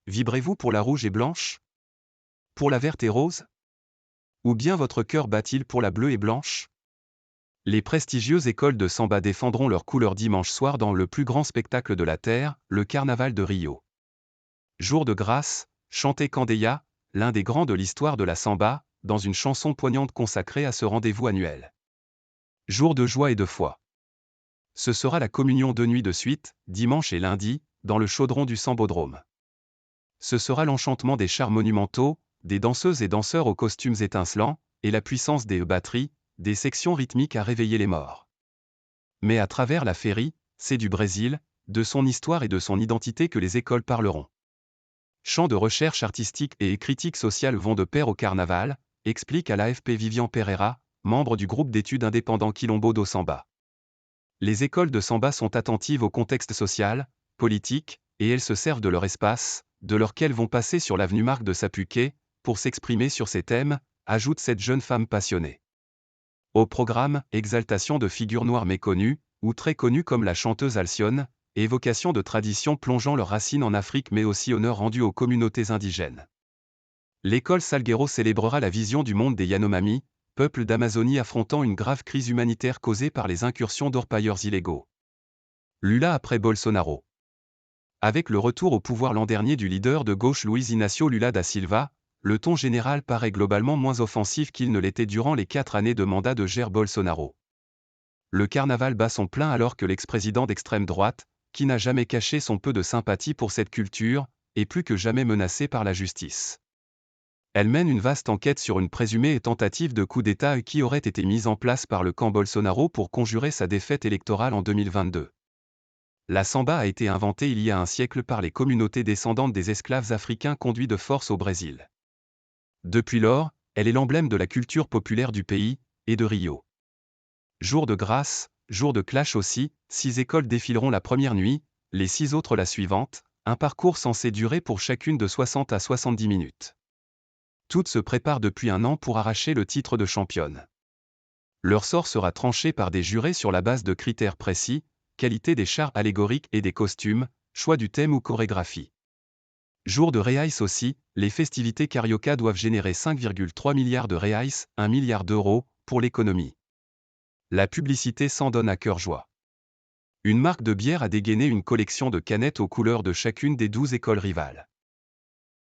Vibrez-vous pour la rouge et blanche? Pour la verte et rose? Ou bien votre cœur bat-il pour la bleue et blanche? Les prestigieuses écoles de samba défendront leurs couleurs dimanche soir dans le plus grand spectacle de la Terre, le Carnaval de Rio. Jour de grâce, chantait Candeia, l'un des grands de l'histoire de la samba, dans une chanson poignante consacrée à ce rendez-vous annuel. Jour de joie et de foi. Ce sera la communion 2 nuits de suite, dimanche et lundi, dans le chaudron du Sambodrome. Ce sera l'enchantement des chars monumentaux, des danseuses et danseurs aux costumes étincelants, et la puissance des batteries, des sections rythmiques à réveiller les morts. Mais à travers la féerie, c'est du Brésil, de son histoire et de son identité que les écoles parleront. Champs de recherche artistique et critique sociale vont de pair au carnaval, explique à l'AFP Vivian Pereira, membre du groupe d'études indépendant Quilombo do Samba. Les écoles de samba sont attentives au contexte social, politique, et elles se servent de leur espace, de leur qu'elles vont passer sur l'avenue Marc de Sapuquet, pour s'exprimer sur ces thèmes, ajoute cette jeune femme passionnée. Au programme, exaltation de figures noires méconnues, ou très connues comme la chanteuse Alcyone, évocation de traditions plongeant leurs racines en Afrique mais aussi honneur rendu aux communautés indigènes. L'école Salguero célébrera la vision du monde des Yanomami, peuple d'Amazonie affrontant une grave crise humanitaire causée par les incursions d'orpailleurs illégaux. Lula après Bolsonaro. Avec le retour au pouvoir l'an dernier du leader de gauche Luiz Inácio Lula da Silva, le ton général paraît globalement moins offensif qu'il ne l'était durant les 4 années de mandat de Jair Bolsonaro. Le carnaval bat son plein alors que l'ex-président d'extrême droite, qui n'a jamais caché son peu de sympathie pour cette culture, est plus que jamais menacé par la justice. Elle mène une vaste enquête sur une présumée tentative de coup d'État qui aurait été mise en place par le camp Bolsonaro pour conjurer sa défaite électorale en 2022. La samba a été inventée il y a un siècle par les communautés descendantes des esclaves africains conduits de force au Brésil. Depuis lors, elle est l'emblème de la culture populaire du pays, et de Rio. Jour de grâce, jour de clash aussi, 6 écoles défileront la première nuit, les 6 autres la suivante, un parcours censé durer pour chacune de 60 à 70 minutes. Toutes se préparent depuis un an pour arracher le titre de championne. Leur sort sera tranché par des jurés sur la base de critères précis, qualité des chars allégoriques et des costumes, choix du thème ou chorégraphie. Jour de reais aussi, les festivités carioca doivent générer 5,3 milliards de reais, 1 milliard d'euros, pour l'économie. La publicité s'en donne à cœur joie. Une marque de bière a dégainé une collection de canettes aux couleurs de chacune des 12 écoles rivales.